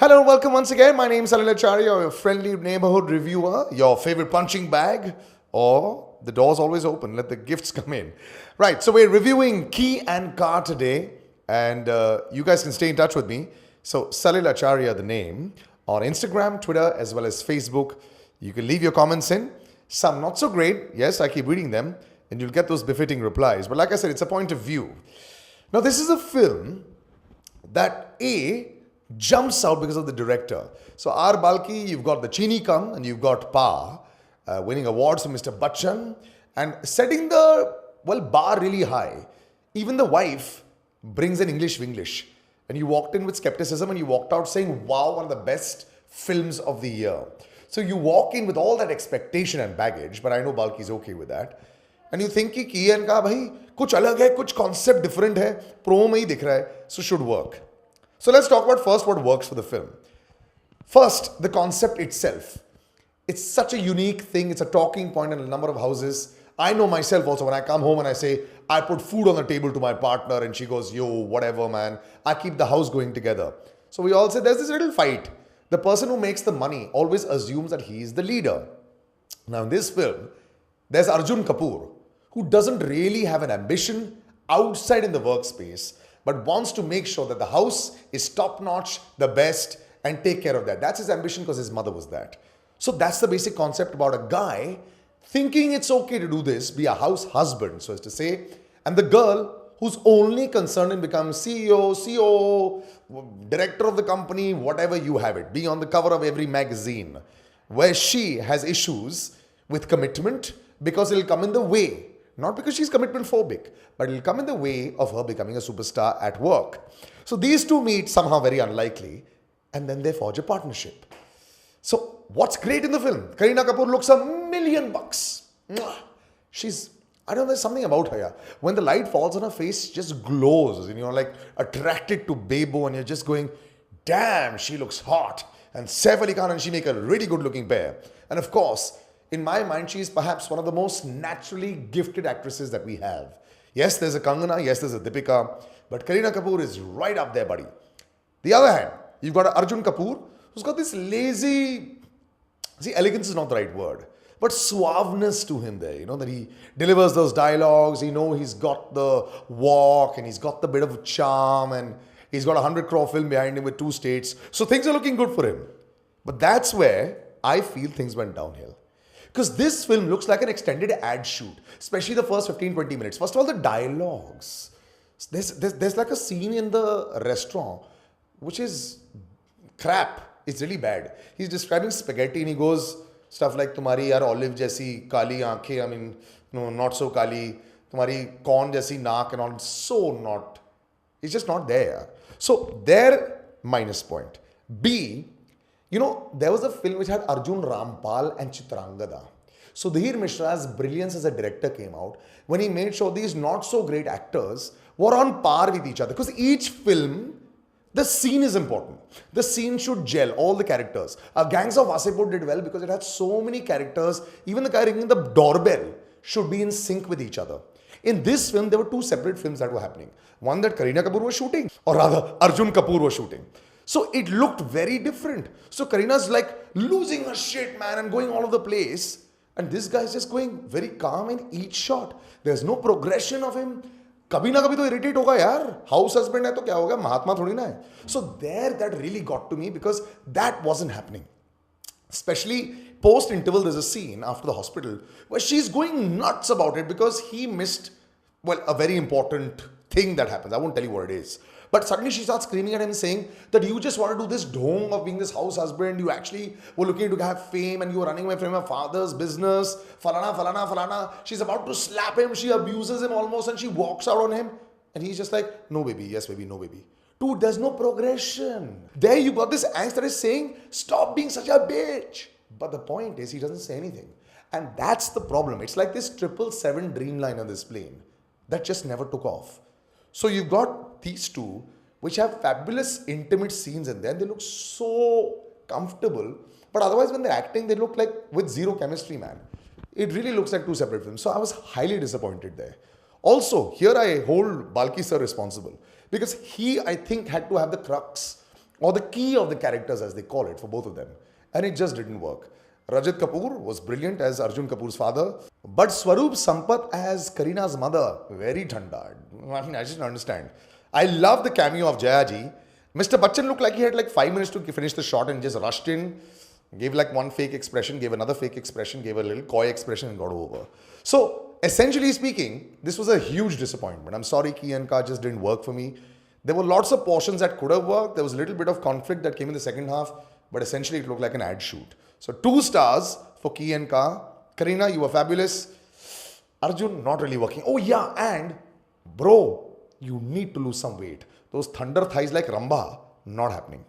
Hello, welcome once again. My name is Salil, Acharya, your friendly neighborhood reviewer, your favorite punching bag, or the door's always open. Let the gifts come in. Right, so we're reviewing Key and Car today, and you guys can stay in touch with me. So, Salil Acharya, the name, on Instagram, Twitter, as well as Facebook. You can leave your comments in. Some not so great. Yes, I keep reading them, and you'll get those befitting replies. But like I said, it's a point of view. Now, this is a film that jumps out because of the director. So Balki, you've got the Chini Kam and you've got Pa winning awards from Mr. Bachchan and setting the bar really high. Even the wife brings an English Winglish. And you walked in with skepticism and you walked out saying, wow, one of the best films of the year. So you walk in with all that expectation and baggage, but I know Balki's okay with that. And you think कि की and का भाई कुछ अलग है, कुछ concept different है, pro में ही दिख रहा है, so should work. So let's talk about first what works for the film. First, the concept itself. It's such a unique thing. It's a talking point in a number of houses. I know myself also when I come home and I say, I put food on the table to my partner and she goes, yo, whatever, man. I keep the house going together. So we all say there's this little fight. The person who makes the money always assumes that he is the leader. Now in this film, there's Arjun Kapoor, who doesn't really have an ambition outside in the workspace, but wants to make sure that the house is top-notch, the best, and take care of that. That's his ambition because his mother was that. So that's the basic concept about a guy thinking it's okay to do this, be a house husband, so as to say, and the girl who's only concerned in becoming CEO, COO, director of the company, whatever you have it, be on the cover of every magazine, where she has issues with commitment because it'll come in the way. Not because she's commitment phobic, but it'll come in the way of her becoming a superstar at work. So these two meet somehow very unlikely, and then they forge a partnership. So what's great in the film? Kareena Kapoor looks $1 million. I don't know, there's something about her. Yeah. When the light falls on her face, she just glows, and you're like attracted to Bebo, and you're just going, damn, she looks hot. And Saif Ali Khan and she make a really good looking pair. And of course, in my mind, she is perhaps one of the most naturally gifted actresses that we have. Yes, there's a Kangana, yes, there's a Deepika, but Kareena Kapoor is right up there, buddy. The other hand, you've got Arjun Kapoor, who's got this lazy, elegance is not the right word, but suaveness to him there, that he delivers those dialogues, he's got the walk, and he's got the bit of charm, and he's got a 100 crore film behind him with 2 states, so things are looking good for him. But that's where I feel things went downhill. Because this film looks like an extended ad shoot, especially the first 15-20 minutes. First of all, the dialogues. There's like a scene in the restaurant, which is crap. It's really bad. He's describing spaghetti and he goes, stuff like, Tumhari yaar olive jaisi kali aankhein, I mean, no, not so kali. Tumhari corn jaisi naak and all. So not. It's just not there. So there, minus point. B, there was a film which had Arjun Rampal and Chitrangada. Sudhir Mishra's brilliance as a director came out when he made sure these not so great actors were on par with each other. Because each film, the scene is important. The scene should gel, all the characters. Gangs of Wasseypur did well because it had so many characters. Even the guy ringing the doorbell should be in sync with each other. In this film, there were 2 separate films that were happening. One that Kareena Kapoor was shooting, or rather, Arjun Kapoor was shooting. So it looked very different. So Kareena's like losing her shit, man, and going all over the place. And this guy's just going very calm in each shot. There's no progression of him. Kabhi na kabhi to irritate hoga yaar. House husband hai to kya hoga? Mahatma thodi na hai. So there, that really got to me because that wasn't happening. Especially post-interval, there's a scene after the hospital where she's going nuts about it because he missed, a very important thing that happens. I won't tell you what it is. But suddenly she starts screaming at him saying that you just want to do this dhong of being this house husband. You actually were looking to have fame and you were running away from your father's business. Falana, falana, falana. She's about to slap him. She abuses him almost and she walks out on him. And he's just like, no baby, yes baby, no baby. Dude, there's no progression. There you got this angst that is saying, stop being such a bitch. But the point is he doesn't say anything. And that's the problem. It's like this 777 Dreamliner on this plane that just never took off. So you've got these two, which have fabulous intimate scenes in there. They look so comfortable. But otherwise, when they're acting, they look like with zero chemistry, man. It really looks like 2 separate films. So I was highly disappointed there. Also, here I hold Balki sir responsible. Because he, I think, had to have the crux or the key of the characters as they call it for both of them. And it just didn't work. Rajat Kapoor was brilliant as Arjun Kapoor's father, but Swaroop Sampath as Kareena's mother, very thanda. I mean, I just don't understand. I love the cameo of Jayaji. Mr. Bachchan looked like he had like 5 minutes to finish the shot and just rushed in, gave like one fake expression, gave another fake expression, gave a little coy expression and got over. So, essentially speaking, this was a huge disappointment. I'm sorry, Ki and Ka just didn't work for me. There were lots of portions that could have worked. There was a little bit of conflict that came in the second half, but essentially it looked like an ad shoot. So 2 stars for Ki and Ka. Kareena, you were fabulous. Arjun, not really working. Oh yeah, and bro, you need to lose some weight. Those thunder thighs like Ramba, not happening.